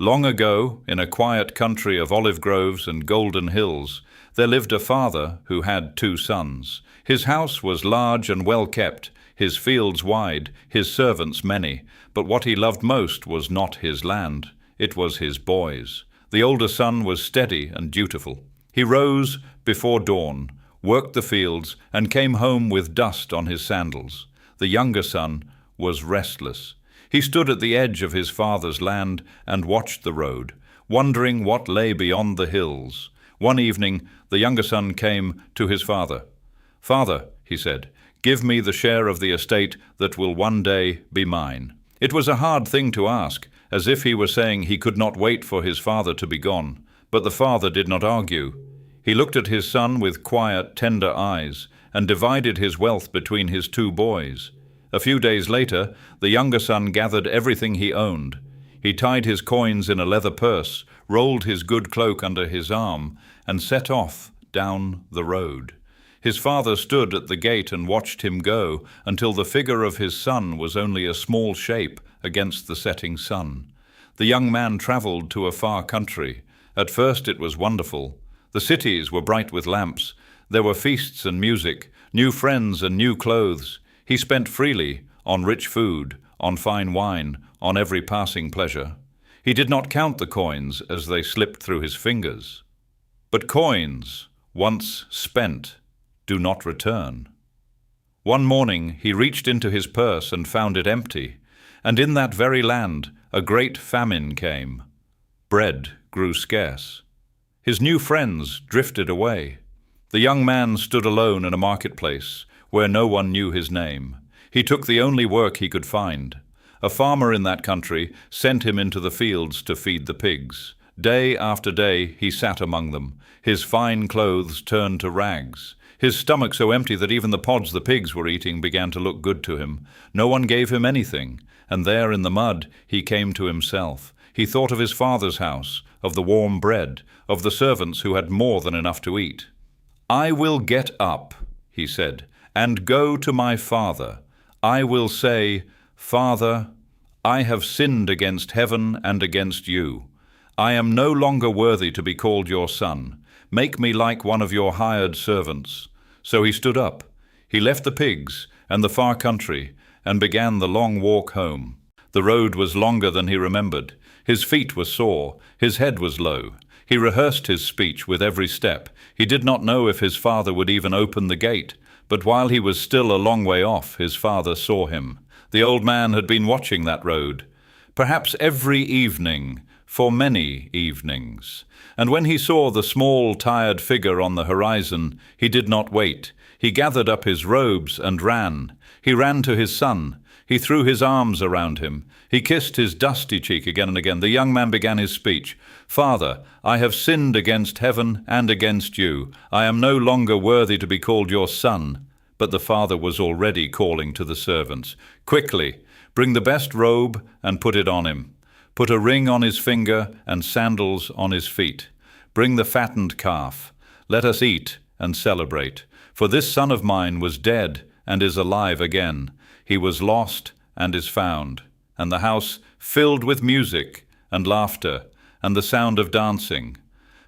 Long ago, in a quiet country of olive groves and golden hills, there lived a father who had 2 sons. His house was large and well kept, his fields wide, his servants many, but what he loved most was not his land, it was his boys. The older son was steady and dutiful. He rose before dawn, worked the fields, and came home with dust on his sandals. The younger son was restless. He stood at the edge of his father's land and watched the road, wondering what lay beyond the hills. One evening, the younger son came to his father. "Father," he said, "give me the share of the estate that will one day be mine." It was a hard thing to ask, as if he were saying he could not wait for his father to be gone. But the father did not argue. He looked at his son with quiet, tender eyes and divided his wealth between his 2 boys. A few days later, the younger son gathered everything he owned. He tied his coins in a leather purse, rolled his good cloak under his arm, and set off down the road. His father stood at the gate and watched him go until the figure of his son was only a small shape against the setting sun. The young man traveled to a far country. At first it was wonderful. The cities were bright with lamps. There were feasts and music, new friends and new clothes. He spent freely on rich food, on fine wine, on every passing pleasure. He did not count the coins as they slipped through his fingers. But coins, once spent, do not return. One morning he reached into his purse and found it empty, and in that very land a great famine came. Bread grew scarce. His new friends drifted away. The young man stood alone in a marketplace where no one knew his name. He took the only work he could find. A farmer in that country sent him into the fields to feed the pigs. Day after day he sat among them, his fine clothes turned to rags, his stomach so empty that even the pods the pigs were eating began to look good to him. No one gave him anything, and there in the mud he came to himself. He thought of his father's house, of the warm bread, of the servants who had more than enough to eat. "I will get up," he said, "and go to my father. I will say, 'Father, I have sinned against heaven and against you. I am no longer worthy to be called your son. Make me like one of your hired servants.'" So he stood up. He left the pigs and the far country and began the long walk home. The road was longer than he remembered. His feet were sore. His head was low. He rehearsed his speech with every step. He did not know if his father would even open the gate. But while he was still a long way off, his father saw him. The old man had been watching that road, perhaps every evening, for many evenings. And when he saw the small, tired figure on the horizon, he did not wait. He gathered up his robes and ran. He ran to his son. He threw his arms around him. He kissed his dusty cheek again and again. The young man began his speech. "Father, I have sinned against heaven and against you. I am no longer worthy to be called your son." But the father was already calling to the servants. "Quickly, bring the best robe and put it on him. Put a ring on his finger and sandals on his feet. Bring the fattened calf. Let us eat and celebrate. For this son of mine was dead and is alive again. He was lost and is found." And the house filled with music and laughter and the sound of dancing.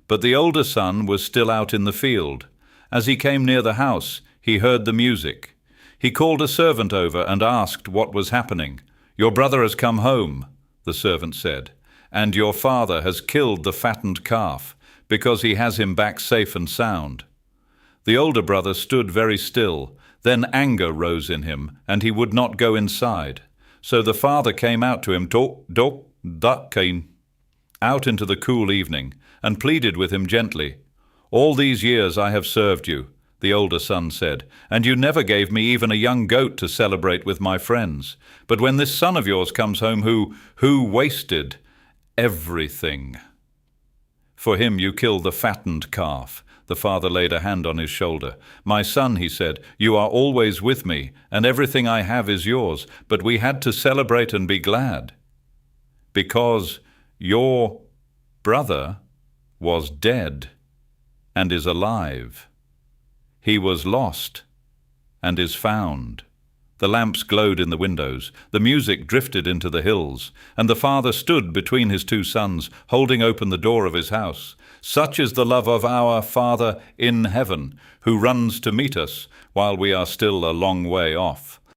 But the older son was still out in the field. As he came near the house, he heard the music. He called a servant over and asked what was happening. "Your brother has come home," the servant said, "and your father has killed the fattened calf, because he has him back safe and sound." The older brother stood very still. Then anger rose in him, and he would not go inside. So the father came out to him, out into the cool evening, and pleaded with him gently. "All these years I have served you," the older son said, "and you never gave me even a young goat to celebrate with my friends. But when this son of yours comes home who wasted everything, for him you kill the fattened calf." The father laid a hand on his shoulder. "My son," he said, "you are always with me, and everything I have is yours. But we had to celebrate and be glad, because your brother was dead and is alive. He was lost and is found." The lamps glowed in the windows, the music drifted into the hills, and the father stood between his two sons, holding open the door of his house. Such is the love of our Father in heaven, who runs to meet us while we are still a long way off.